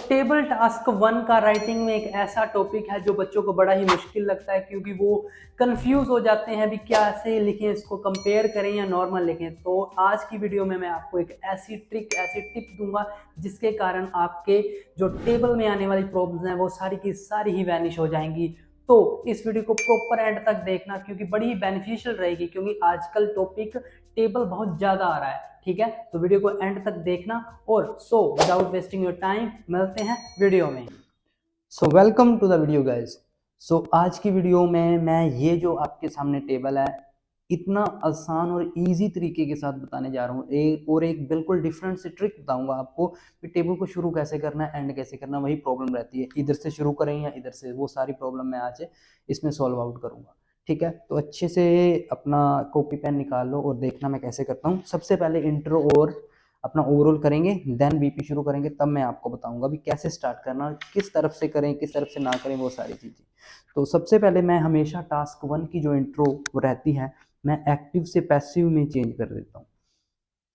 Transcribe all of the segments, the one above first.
Table task one का writing में एक ऐसा टॉपिक है जो बच्चों को बड़ा ही मुश्किल लगता है, क्योंकि वो कंफ्यूज हो जाते हैं भी कैसे लिखें, इसको कंपेयर करें या नॉर्मल लिखें। तो आज की वीडियो में मैं आपको एक ऐसी ट्रिक, ऐसी टिप दूंगा जिसके कारण आपके जो टेबल में आने वाली प्रॉब्लम्स हैं वो सारी की सारी ही वैनिश हो जाएंगी। तो इस वीडियो को प्रॉपर एंड तक देखना, क्योंकि बड़ी बेनिफिशियल रहेगी, क्योंकि आजकल टॉपिक टेबल बहुत ज्यादा आ रहा है। ठीक है, तो वीडियो को एंड तक देखना। और विदाउट वेस्टिंग योर टाइम मिलते हैं वीडियो में। Welcome to the video guys. आज की वीडियो में मैं ये जो आपके सामने टेबल है इतना आसान और इजी तरीके के साथ बताने जा रहा हूँ। एक बिल्कुल डिफरेंट सी ट्रिक बताऊंगा आपको कि टेबल को शुरू कैसे करना है, एंड कैसे करना है। वही प्रॉब्लम रहती है, इधर से शुरू करें या इधर से, वो सारी प्रॉब्लम मैं आज इसमें सॉल्व आउट करूंगा। ठीक है, तो अच्छे से अपना कॉपी पेन निकाल लो और देखना मैं कैसे करता हूँ। सबसे पहले इंट्रो और अपना ओवरऑल करेंगे, देन बीपी शुरू करेंगे, तब मैं आपको बताऊंगा भी कैसे स्टार्ट करना, किस तरफ से करें, किस तरफ से ना करें, वो सारी चीजें। तो सबसे पहले मैं हमेशा टास्क वन की जो इंट्रो रहती है मैं एक्टिव से पैसिव में चेंज कर देता हूँ।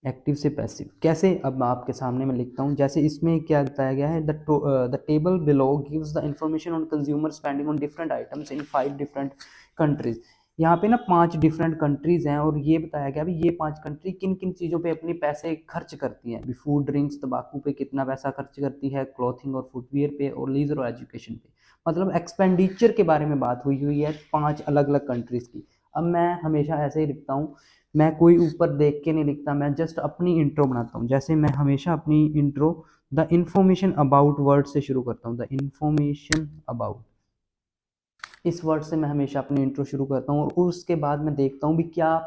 एक्टिव से पैसिव कैसे, अब मैं आपके सामने में लिखता हूँ। जैसे इसमें क्या बताया गया है, the table below gives the information on consumer spending on different items in 5 different countries. यहाँ पे ना 5 डिफरेंट कंट्रीज हैं और ये बताया गया भी ये 5 कंट्री किन किन चीज़ों पे अपने पैसे खर्च करती हैं। भी फूड, ड्रिंक्स, तंबाकू पे कितना पैसा खर्च करती है, क्लॉथिंग और फुटवियर पे, और लीजर और एजुकेशन पे। मतलब एक्सपेंडिचर के बारे में बात हुई है 5 अलग अलग कंट्रीज की। अब मैं हमेशा ऐसे ही लिखता हूँ, मैं कोई ऊपर देख के नहीं लिखता, मैं जस्ट अपनी इंट्रो बनाता हूँ। जैसे मैं हमेशा अपनी intro the information about word से शुरू करता हूँ। द इंफॉर्मेशन अबाउट, इस वर्ड से मैं हमेशा अपनी इंट्रो शुरू करता हूँ और उसके बाद मैं देखता हूँ भी क्या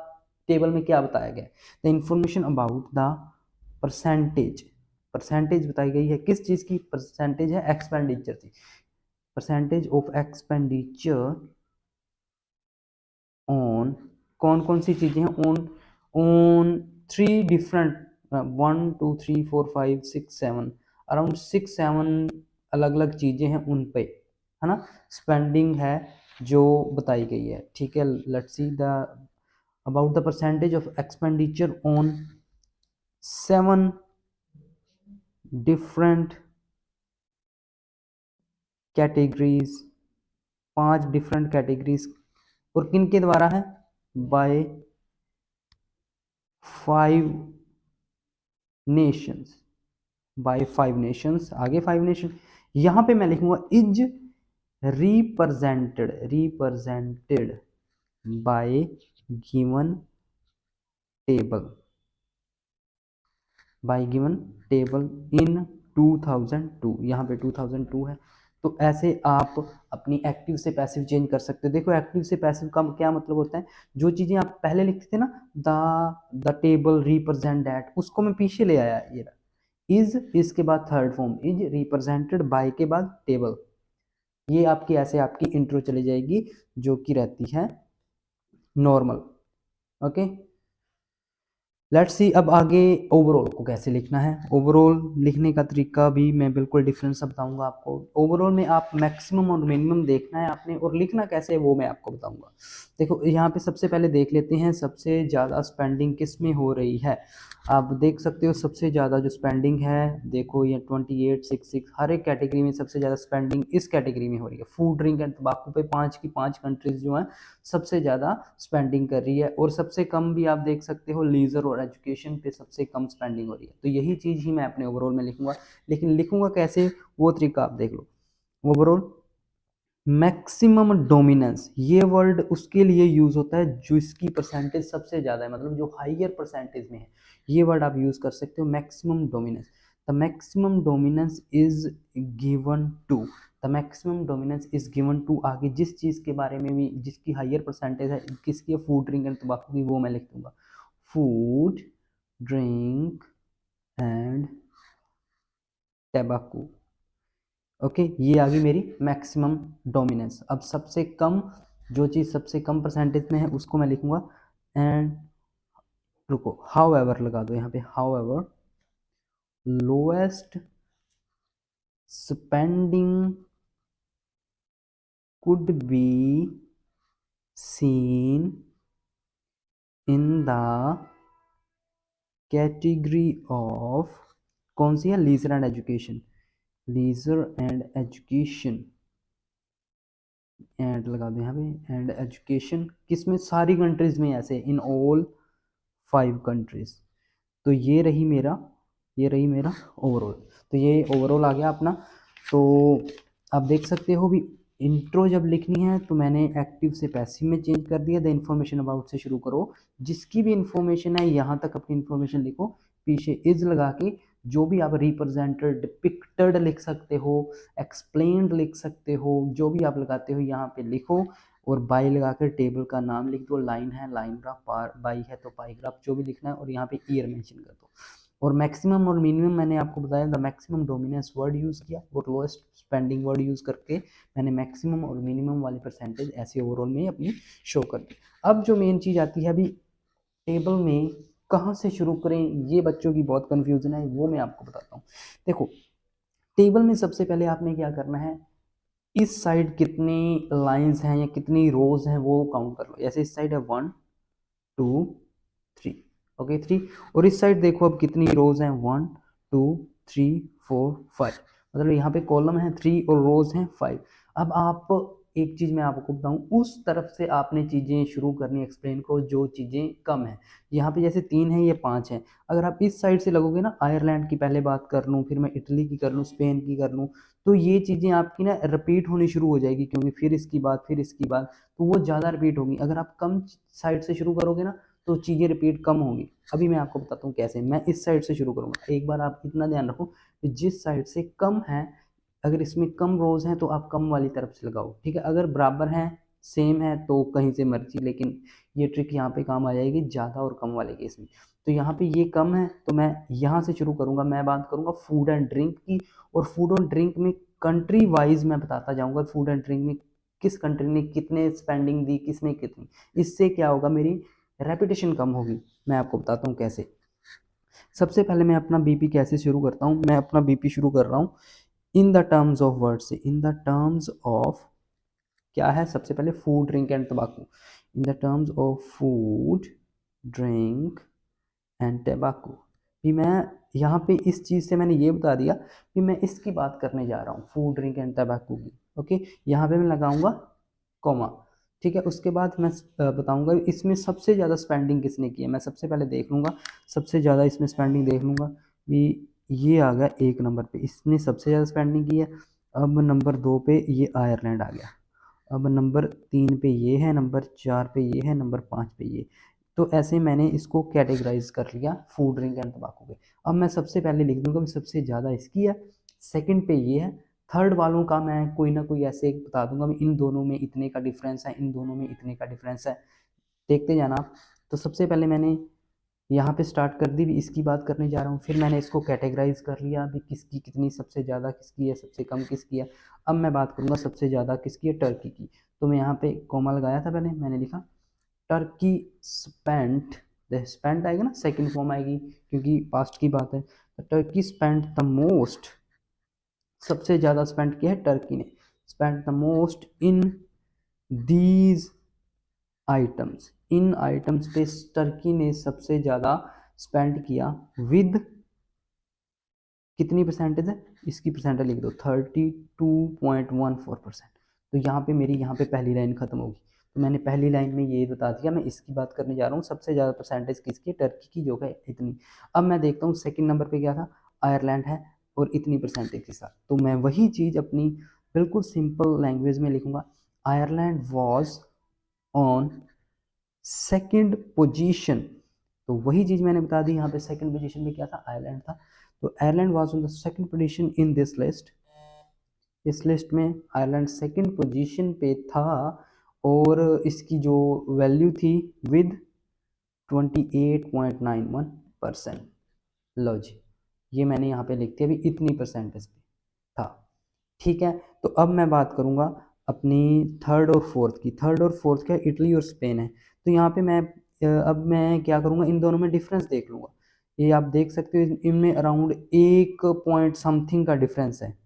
टेबल में क्या बताया गया है। The information about the percentage, percentage बताई गई है किस चीज़ की, परसेंटेज है एक्सपेंडिचर की। परसेंटेज ऑफ एक्सपेंडिचर ऑन, कौन कौन सी चीजें हैं, ऑन ऑन 3 डिफरेंट 1 2 3 4 5 6 7 अराउंड 6 7 अलग अलग चीजें हैं उन पे, है ना, स्पेंडिंग है जो बताई गई है। ठीक है, let's see the about the percentage of expenditure on 7 different categories, 5 different categories, और किन के द्वारा है, बाय 5 नेशंस, बाय 5 नेशंस। आगे 5 नेशन, यहां पे मैं लिखूंगा is represented, represented by given table, bye given table इन 2002। यहाँ पे 2002 है। तो ऐसे आप अपनी एक्टिव से पैसिव चेंज कर सकते हो। देखो एक्टिव से पैसिव का क्या मतलब होता है, जो चीजें आप पहले लिखते थे ना, द टेबल रिप्रेजेंट दैट, उसको मैं पीछे ले आया। ये इज, इसके बाद third form is, represented by के बाद टेबल। ये आपकी ऐसे आपकी इंट्रो चली जाएगी जो कि रहती है नॉर्मल। ओके, लेट्स सी अब आगे ओवरऑल को कैसे लिखना है। ओवरऑल लिखने का तरीका भी मैं बिल्कुल डिफरेंट सा बताऊंगा आपको। ओवरऑल में आप मैक्सिमम और मिनिमम देखना है आपने, और लिखना कैसे है वो मैं आपको बताऊंगा। देखो यहाँ पे सबसे पहले देख लेते हैं सबसे ज़्यादा स्पेंडिंग किस में हो रही है। आप देख सकते हो सबसे ज़्यादा जो स्पेंडिंग है, देखो ये 2866, हर एक कैटेगरी में सबसे ज़्यादा स्पेंडिंग इस कैटेगरी में हो रही है। फूड, ड्रिंक एंड तंबाकू पे 5 की 5 कंट्रीज जो हैं सबसे ज़्यादा स्पेंडिंग कर रही है, और सबसे कम भी आप देख सकते हो लीजर और एजुकेशन पे सबसे कम स्पेंडिंग हो रही है। तो यही चीज़ ही मैं अपने ओवरऑल में लिखूंगा, लेकिन लिखूंगा कैसे वो तरीका आप देख लो। ओवरऑल मैक्सिमम डोमिनेंस, ये वर्ड उसके लिए यूज होता है जो इसकी परसेंटेज सबसे ज़्यादा है, मतलब जो हाइयर परसेंटेज में है, ये वर्ड आप यूज कर सकते हो, maximum dominance. The maximum dominance is given to, the maximum dominance is given to, आगे जिस चीज़ के बारे में भी जिसकी हाइयर परसेंटेज है, किसकी है, फूड, ड्रिंक एंड तंबाकू की, वो मैं लिख दूंगा फूड, ड्रिंक एंड टैबाकू। ओके, ये आ गई मेरी मैक्सिमम डोमिनेंस। अब सबसे कम, जो चीज़ सबसे कम परसेंटेज में है उसको मैं लिखूंगा, एंड रुको, हाउ एवर लगा दो यहाँ पे, however lowest spending could be seen in the category of, कौन सी है, leisure and education, leisure and education, and लगा दें यहाँ पे, एंड एजुकेशन किस में, सारी कंट्रीज में ऐसे, इन ऑल 5 कंट्रीज। तो ये रही मेरा ओवरऑल। तो ये ओवरऑल आ गया अपना। तो आप देख सकते हो भी, इंट्रो जब लिखनी है तो मैंने एक्टिव से पैसिव में चेंज कर दिया। द इन्फॉर्मेशन अबाउट से शुरू करो, जिसकी भी इंफॉर्मेशन है यहाँ तक अपनी इंफॉर्मेशन लिखो, पीछे इज लगा के जो भी आप रिप्रेजेंटेड, डिपिक्टेड लिख सकते हो, एक्सप्लेन्ड लिख सकते हो, जो भी आप लगाते हो यहाँ पे लिखो। और बाई लगा कर टेबल का नाम लिख दो, लाइन है लाइन ग्राफ, बाई है तो पाई ग्राफ, जो भी लिखना है, और यहाँ पे ईयर मेंशन कर दो। और मैक्सिमम और मिनिमम मैंने आपको बताया, the maximum dominance word use किया और लोएस्ट स्पेंडिंग वर्ड यूज़ करके मैंने मैक्सिमम और मिनिमम वाली परसेंटेज ऐसे ओवरऑल में अपनी शो कर दी। अब जो मेन चीज़ आती है, अभी टेबल में कहाँ से शुरू करें, ये बच्चों की बहुत कन्फ्यूजन है, वो मैं आपको बताता हूँ। देखो, टेबल में सबसे पहले आपने क्या करना है, इस साइड कितनी लाइंस हैं या कितनी रोज हैं वो काउंट कर लो। जैसे इस साइड है 1 2 3, ओके 3। और इस साइड देखो अब कितनी रोज हैं, 1 2 3 4 5, मतलब यहाँ पे कॉलम है 3 और रोज हैं 5। अब आप, एक चीज मैं आपको बताऊं, उस तरफ से आपने चीजें शुरू करनी एक्सप्लेन को जो चीजें कम है। यहाँ पे जैसे 3 है, ये 5 है। अगर आप इस साइड से लगोगे ना, आयरलैंड की पहले बात कर लूँ, फिर मैं इटली की कर लूँ, स्पेन की कर लूँ, तो ये चीज़ें आपकी ना रिपीट होनी शुरू हो जाएगी, क्योंकि फिर इसकी बात, फिर इसकी बात, तो वो ज़्यादा रिपीट होगी। अगर आप कम साइड से शुरू करोगे ना, तो चीज़ें रिपीट कम होंगी। अभी मैं आपको बताता हूँ कैसे। मैं इस साइड से शुरू करूँगा। एक बार आप इतना ध्यान रखो कि जिस साइड से कम है, अगर इसमें कम रोज हैं तो आप कम वाली तरफ से लगाओ, ठीक है। अगर बराबर है, सेम है, तो कहीं से मर्जी, लेकिन ये ट्रिक यहाँ पे काम आ जाएगी ज़्यादा और कम वाले केस में। तो यहाँ पे ये कम है तो मैं यहाँ से शुरू करूँगा। मैं बात करूँगा फूड एंड ड्रिंक की, और फूड एंड ड्रिंक में कंट्री वाइज मैं बताता जाऊँगा, फूड एंड ड्रिंक में किस कंट्री ने कितने स्पेंडिंग दी, किसमें कितनी। इससे क्या होगा, मेरी रेपिटेशन कम होगी। मैं आपको बताता हूँ कैसे। सबसे पहले मैं अपना बीपी कैसे शुरू करता हूँ, मैं अपना बीपी शुरू कर रहा हूँ in the terms of word से। इन द टर्म्स ऑफ क्या है, सबसे पहले food drink and टबाकू। In the terms of food drink and टबाकू। भी मैं यहाँ पे इस चीज़ से मैंने ये बता दिया कि मैं इसकी बात करने जा रहा हूँ, फूड ड्रिंक एंड टबाकू की। ओके, यहाँ पे मैं लगाऊंगा कॉमा, ठीक है। उसके बाद मैं बताऊंगा इसमें सबसे ज़्यादा स्पेंडिंग किसने की है। मैं सबसे पहले देख लूँगा, सबसे ज़्यादा इसमें स्पेंडिंग देख लूँगा भी, ये आ गया 1 नंबर पे, इसने सबसे ज़्यादा स्पेंडिंग की है। अब नंबर 2 पे ये आयरलैंड आ गया। अब नंबर 3 पे ये है, नंबर 4 पे ये है, नंबर 5 पे ये। तो ऐसे मैंने इसको कैटेगराइज कर लिया फूड ड्रिंक एंड तंबाकू पे। अब मैं सबसे पहले लिख दूंगा कि सबसे ज़्यादा इसकी है, सेकंड पे ये है, थर्ड वालों का मैं कोई ना कोई ऐसे बता दूंगा इन दोनों में इतने का डिफरेंस है, इन दोनों में इतने का डिफरेंस है, देखते जाना आप। तो सबसे पहले मैंने यहाँ पे स्टार्ट कर दी, भी इसकी बात करने जा रहा हूँ। फिर मैंने इसको कैटेगराइज कर लिया भी किसकी कितनी, सबसे ज़्यादा किसकी है, सबसे कम किसकी है। अब मैं बात करूँगा सबसे ज़्यादा किसकी है, टर्की की। तो मैं यहाँ पे कॉमा लगाया था, पहले मैंने लिखा टर्की स्पेंट, स्पेंट आएगा ना, सेकंड फॉर्म आएगी क्योंकि पास्ट की बात है। तो टर्की स्पेंट द मोस्ट, सबसे ज़्यादा स्पेंड किया है टर्की ने, spent the most in these items, in items पे टर्की ने सबसे ज़्यादा स्पेंड किया विद कितनी परसेंटेज है, इसकी परसेंटेज लिख दो 32.14%। तो यहाँ पे मेरी यहाँ पे पहली लाइन खत्म होगी। तो मैंने पहली लाइन में ये बता दिया, मैं इसकी बात करने जा रहा हूँ सबसे ज़्यादा परसेंटेज किसकी, टर्की की, जो है इतनी। अब मैं देखता हूँ सेकंड नंबर पे क्या था, आयरलैंड है और इतनी परसेंटेज के साथ। तो मैं वही चीज़ अपनी बिल्कुल सिंपल लैंग्वेज में लिखूंगा, Ireland was on second position. तो वही चीज़ मैंने बता दी, यहाँ पे सेकंड पोजीशन में क्या था, आयरलैंड था। तो Ireland was on the second position in this list, इस लिस्ट में आयरलैंड सेकंड पोजीशन पे था, और इसकी जो वैल्यू थी विद 28.91%। लो जी, ये मैंने यहाँ पे लिख दिया, अभी इतनी परसेंटेज पे था, ठीक है। तो अब मैं बात करूँगा अपनी थर्ड और फोर्थ की। थर्ड और फोर्थ क्या, इटली और स्पेन है। तो यहाँ पे मैं अब मैं क्या करूँगा, इन दोनों में डिफरेंस देख लूँगा। ये आप देख सकते हो इनमें अराउंड 1 पॉइंट समथिंग का डिफरेंस है।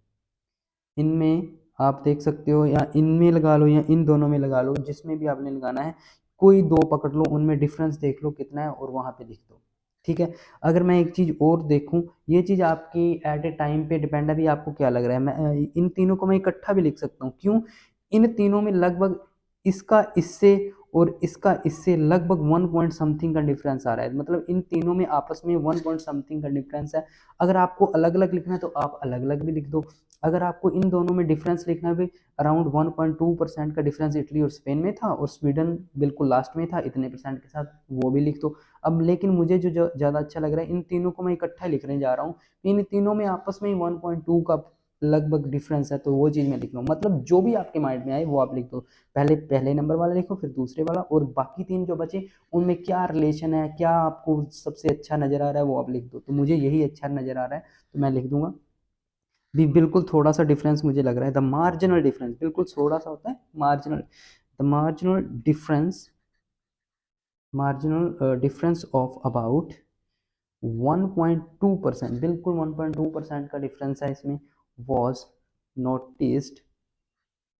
इनमें आप देख सकते हो, या इनमें लगा लो या इन दोनों में लगा लो, जिसमें भी आपने लगाना है, कोई दो पकड़ लो, उनमें डिफरेंस देख लो कितना है और वहाँ पे लिख दो। ठीक है। अगर मैं एक चीज़ और देखूं, ये चीज़ आपकी एट ए टाइम पे डिपेंड है, अभी आपको क्या लग रहा है। मैं इन तीनों को मैं इकट्ठा भी लिख सकता हूँ, क्यों? इन तीनों में लगभग इसका इससे और इसका इससे लगभग 1 पॉइंट समथिंग का डिफरेंस आ रहा है, मतलब इन तीनों में आपस में 1 पॉइंट समथिंग का डिफरेंस है। अगर आपको अलग अलग लिखना है तो आप अलग अलग भी लिख दो। अगर आपको इन दोनों में डिफरेंस लिखना है भी, अराउंड 1.2% का डिफरेंस इटली और स्पेन में था, और स्वीडन बिल्कुल लास्ट में था इतने परसेंट के साथ, वो भी लिख दो। अब लेकिन मुझे जो ज़्यादा अच्छा लग रहा है, इन तीनों को मैं इकट्ठा लिखने जा रहा हूँ। इन तीनों में आपस में 1.2 का लगभग डिफरेंस है, तो वो चीज़ मैं लिख रहा हूँ। मतलब जो भी आपके माइंड में आए वो आप लिख दो। पहले पहले नंबर वाला लिखो, फिर दूसरे वाला, और बाकी तीन जो बचे उनमें क्या रिलेशन है, क्या आपको सबसे अच्छा नज़र आ रहा है वो आप लिख दो। तो मुझे यही अच्छा नज़र आ रहा है तो मैं लिख दूंगा। भी बिल्कुल थोड़ा सा डिफरेंस मुझे लग रहा है, द मार्जिनल डिफरेंस, बिल्कुल थोड़ा सा होता है marginal, the marginal difference of about 1.2%, बिल्कुल 1.2% का डिफरेंस है इसमें। वॉज नोटिस्ड,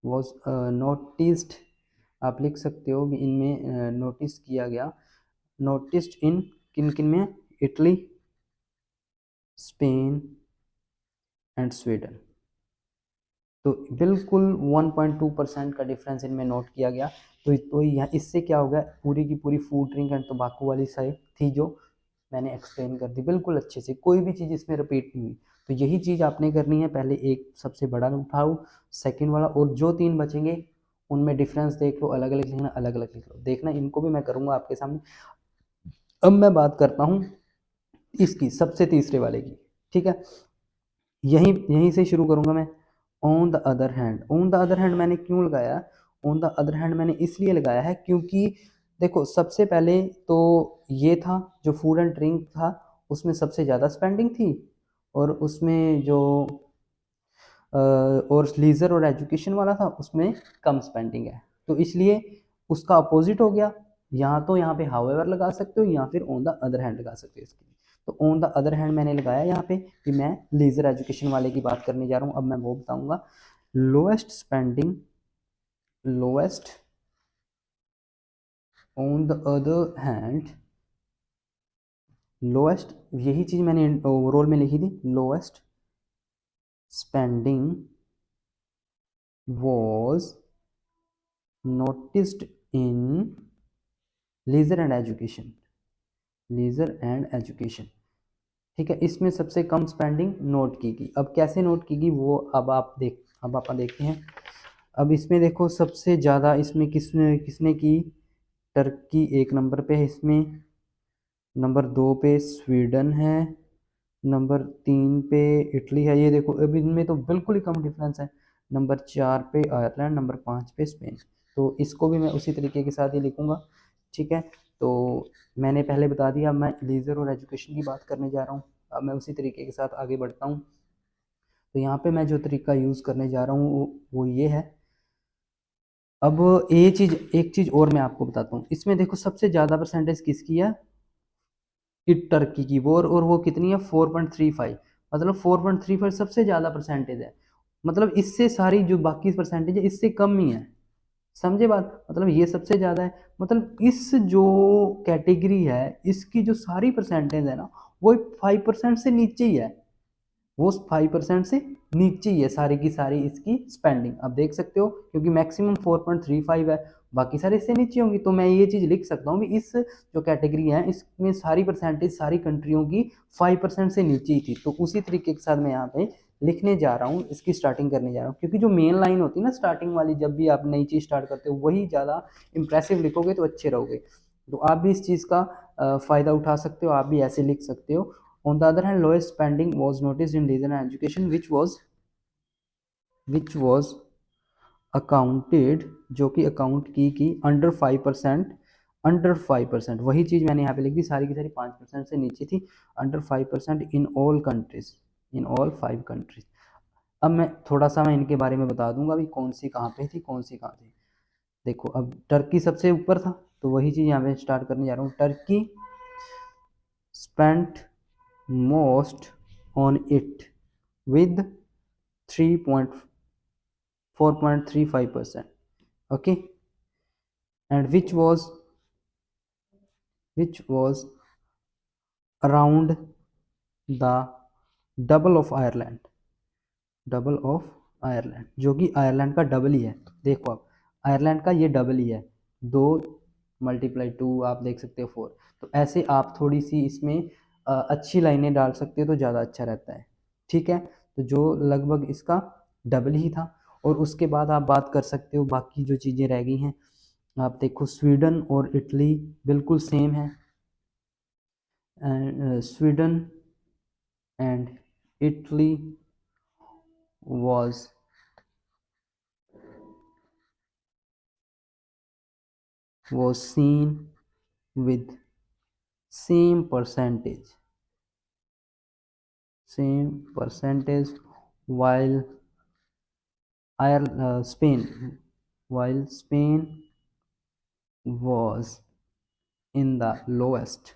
वॉज नोटिस्ड आप लिख सकते हो भी, इनमें नोटिस किया गया, नोटिस्ड इन किन किन में, इटली, स्पेन एंड स्वीडन। तो बिल्कुल 1.2% का डिफरेंस इनमें नोट किया गया। तो यहाँ इससे क्या हो गया, पूरी की पूरी फूड ड्रिंक एंड तंबाकू वाली साइड थी जो मैंने एक्सप्लेन कर दी बिल्कुल अच्छे से, कोई भी चीज़ इसमें रिपीट नहीं हुई। तो यही चीज़ आपने करनी है, पहले एक सबसे बड़ा उठाओ, सेकंड वाला, और जो तीन बचेंगे उनमें डिफरेंस देख लो, अलग अलग लिखना, अलग अलग लिख लो, देखना इनको भी मैं करूँगा आपके सामने। अब मैं बात करता हूँ इसकी सबसे तीसरे वाले की, ठीक है। यहीं यहीं से शुरू करूँगा मैं। On the other hand, on the other hand मैंने क्यों लगाया, ऑन द अदर हैंड मैंने इसलिए लगाया है क्योंकि देखो सबसे पहले तो ये था जो फूड एंड ड्रिंक था, उसमें सबसे ज़्यादा स्पेंडिंग थी, और उसमें जो और लीजर और एजुकेशन वाला था उसमें कम स्पेंडिंग है। तो इसलिए उसका अपोजिट हो गया, यहाँ तो यहाँ पे हाउएवर लगा सकते हो या फिर ऑन द अदर हैंड लगा सकते हो इसके लिए। तो ऑन द अदर हैंड मैंने लगाया यहाँ पे कि मैं लीजर एजुकेशन वाले की बात करने जा रहा हूँ। अब मैं वो बताऊंगा, lowest spending, lowest on the other hand, lowest, यही चीज मैंने ओवरऑल में लिखी थी, lowest spending was noticed in leisure and education, leisure and education, ठीक है। इसमें सबसे कम स्पेंडिंग नोट की गई। अब कैसे नोट की गई वो अब आप देखते हैं। अब इसमें देखो सबसे ज़्यादा इसमें किसने किसने की, टर्की एक नंबर पे है इसमें, नंबर 2 पे स्वीडन है, नंबर 3 पे इटली है। ये देखो अब इनमें तो बिल्कुल ही कम डिफरेंस है। नंबर 4 पे आयरलैंड, नंबर 5 पे स्पेन। तो इसको भी मैं उसी तरीके के साथ ही लिखूंगा, ठीक है। तो मैंने पहले बता दिया, मैं लीजर और एजुकेशन की बात करने जा रहा हूँ। अब मैं उसी तरीके के साथ आगे बढ़ता हूँ। तो यहाँ पे मैं जो तरीका यूज़ करने जा रहा हूँ वो ये है। अब ये चीज़, एक चीज़ और मैं आपको बताता हूँ, इसमें देखो सबसे ज़्यादा परसेंटेज किसकी है, टर्की की, वो और वो कितनी है 4.35, मतलब 4.35 सबसे ज़्यादा परसेंटेज है। मतलब इससे सारी जो बाकी परसेंटेज है इससे कम ही है, समझे बात, मतलब ये सबसे ज़्यादा है। मतलब इस जो कैटेगरी है इसकी जो सारी परसेंटेज है ना, वो 5% से नीचे ही है, वो 5% से नीचे ही है सारी की सारी इसकी स्पेंडिंग। अब देख सकते हो क्योंकि मैक्सिमम 4.35 है, बाकी सारे इससे नीचे होंगी। तो मैं ये चीज़ लिख सकता हूँ कि इस जो कैटेगरी है इसमें सारी परसेंटेज सारी कंट्रियों की 5% से नीचे ही थी। तो उसी तरीके के साथ मैं यहाँ पे लिखने जा रहा हूँ, इसकी स्टार्टिंग करने जा रहा हूँ, क्योंकि जो मेन लाइन होती है ना स्टार्टिंग वाली, जब भी आप नई चीज़ स्टार्ट करते हो वही ज़्यादा इंप्रेसिव लिखोगे तो अच्छे रहोगे। तो आप भी इस चीज़ का फ़ायदा उठा सकते हो, आप भी ऐसे लिख सकते हो। On the other hand, lowest spending was noticed in leisure and education, which was accounted, जो कि अकाउंट की अंडर 5%, अंडर 5%, वही चीज़ मैंने यहाँ पे लिख दी, सारी की सारी 5% से नीचे थी, under 5% in all countries, in all 5 countries. अब मैं थोड़ा सा मैं इनके बारे में बता दूंगा अभी कौन सी कहाँ पे थी, कौन सी कहाँ थी। देखो अब टर्की सबसे ऊपर था, तो वही चीज़ यहाँ पे स्टार्ट करने जा रहा हूँ। Turkey spent most on it with 3.4.35%, okay, and which was around the double of Ireland, double of Ireland, जो कि आयरलैंड का डबल ही है। देखो आप, आयरलैंड का ये डबल ही है, 2 × 2 आप देख सकते हो 4। तो ऐसे आप थोड़ी सी इसमें अच्छी लाइनें डाल सकते हो तो ज़्यादा अच्छा रहता है। ठीक है, तो जो लगभग इसका डबल ही था। और उसके बाद आप बात कर सकते हो बाकी जो चीज़ें रह गई हैं। आप देखो स्वीडन और इटली बिल्कुल सेम है, and Sweden and Italy was seen with same percentage, while Spain, was in the lowest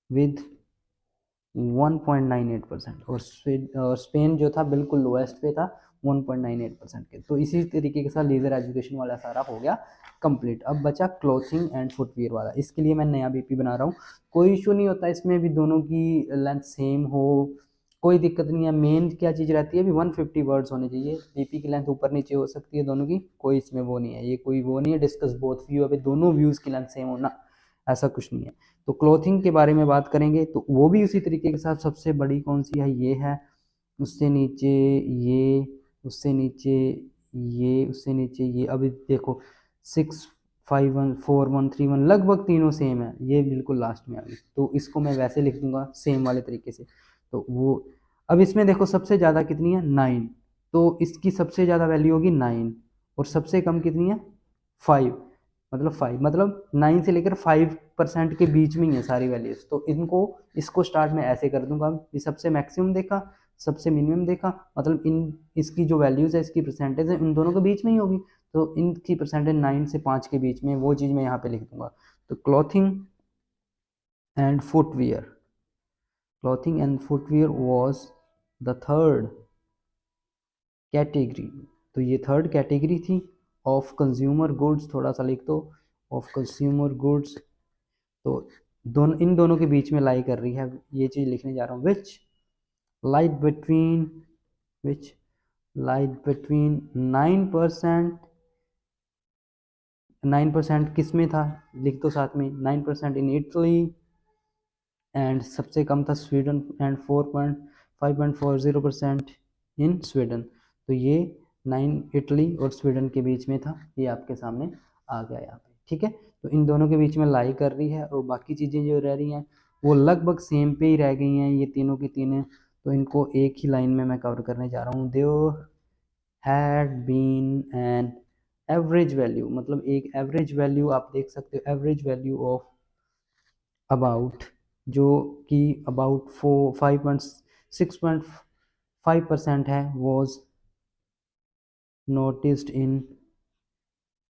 with 1.98%, और स्पेन जो था बिल्कुल लोएस्ट पे था 1.98% के। तो इसी तरीके के साथ लेज़र एजुकेशन वाला सारा हो गया कंप्लीट। अब बचा क्लॉथिंग एंड फुटवियर वाला, इसके लिए मैं नया बीपी बना रहा हूँ। कोई इशू नहीं होता इसमें भी, दोनों की लेंथ सेम हो, कोई दिक्कत नहीं है। मेन क्या चीज़ रहती है, अभी 150 वर्ड्स होने चाहिए। बीपी की लेंथ ऊपर नीचे हो सकती है दोनों की, कोई इसमें वो नहीं है, ये कोई वो नहीं है डिस्कस बोथ व्यू, अभी दोनों व्यूज़ की लेंथ सेम होना, ऐसा कुछ नहीं है। तो क्लॉथिंग के बारे में बात करेंगे तो वो भी उसी तरीके के साथ, सबसे बड़ी कौन सी है, ये है, उससे नीचे ये, उससे नीचे ये, उससे नीचे ये। अभी देखो 6, 5, 1, 4, 1, 3, 1 लगभग तीनों सेम है, ये बिल्कुल लास्ट में आ गई। तो इसको मैं वैसे लिख दूंगा सेम वाले तरीके से। तो वो अब इसमें देखो सबसे ज़्यादा कितनी है, 9, तो इसकी सबसे ज़्यादा वैल्यू होगी 9, और सबसे कम कितनी है, 5, मतलब 5, मतलब 9 से लेकर 5% के बीच में ही है सारी वैल्यूज। तो इसको स्टार्ट में ऐसे कर दूंगा, ये सबसे मैक्सिमम देखा, सबसे मिनिमम देखा, मतलब इसकी जो वैल्यूज है, इसकी परसेंटेज है, इन दोनों के बीच में ही होगी। तो इनकी परसेंटेज 9 से 5 के बीच में, वो चीज़ मैं यहाँ पे लिख दूंगा। तो clothing and footwear, clothing and footwear was the third category. तो ये थर्ड कैटेगरी थी ऑफ कंज्यूमर गुड्स, थोड़ा सा लिख दो, ऑफ कंज्यूमर गुड्स। तो इन दोनों के बीच में लाई कर रही है, ये चीज़ लिखने जा रहा हूँ। विच लाइट बिटवीन 9% किस में था, लिख दो साथ में, 9% इन इटली, एंड सबसे कम था स्वीडन, एंड 5.40% इन स्वीडन। तो ये 9 इटली और स्वीडन के बीच में था, ये आपके सामने आ गया यहाँ पे। ठीक है, तो इन दोनों के बीच में लाई कर रही है, और बाकी चीज़ें जो रह रही हैं वो लगभग सेम पे ही रह गई हैं, ये तीनों की तीनों। तो इनको एक ही लाइन में मैं कवर करने जा रहा हूँ। There had been an average value, मतलब एक एवरेज वैल्यू आप देख सकते हो, एवरेज वैल्यू ऑफ अबाउट, जो कि अबाउट 5.6.5% है, was noticed in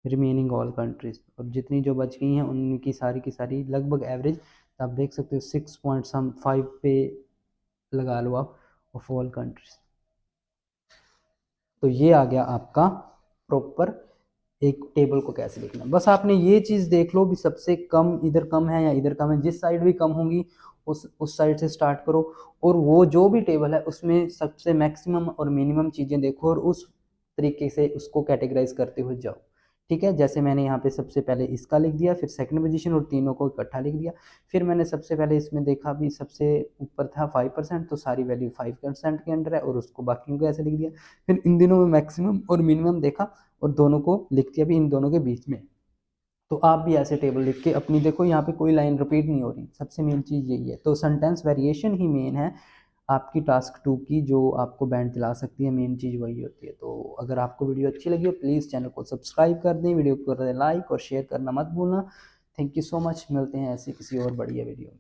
remaining all countries. और जितनी जो बच गई हैं उनकी सारी की सारी लगभग एवरेज आप देख सकते हो 6.5 पे लगा लो आप, ऑफ ऑल कंट्रीज। तो ये आ गया आपका प्रॉपर एक टेबल को कैसे लिखना। बस आपने ये चीज़ देख लो भी सबसे कम इधर कम है या इधर कम है, जिस साइड भी कम होंगी उस साइड से स्टार्ट करो, और वो जो भी टेबल है उसमें सबसे मैक्सिमम और मिनिमम चीज़ें देखो, और उस तरीके से उसको कैटेगराइज करते हुए जाओ। ठीक है, जैसे मैंने यहाँ पे सबसे पहले इसका लिख दिया, फिर सेकंड पोजीशन, और तीनों को इकट्ठा लिख दिया। फिर मैंने सबसे पहले इसमें देखा भी सबसे ऊपर था 5%, तो सारी वैल्यू 5% के अंडर है, और उसको बाकियों को ऐसे लिख दिया। फिर इन दिनों में मैक्सिमम और मिनिमम देखा, और दोनों को लिख दिया भी इन दोनों के बीच में। तो आप भी ऐसे टेबल लिख के अपनी देखो, यहाँ पे कोई लाइन रिपीट नहीं हो रही, सबसे मेन चीज़ यही है। तो सेंटेंस वेरिएशन ही मेन है आपकी टास्क 2 की, जो आपको बैंड दिला सकती है, मेन चीज़ वही होती है। तो अगर आपको वीडियो अच्छी लगी हो प्लीज़ चैनल को सब्सक्राइब कर दें, वीडियो को कर दें लाइक, और शेयर करना मत भूलना। थैंक यू सो मच, मिलते हैं ऐसे किसी और बढ़िया वीडियो में।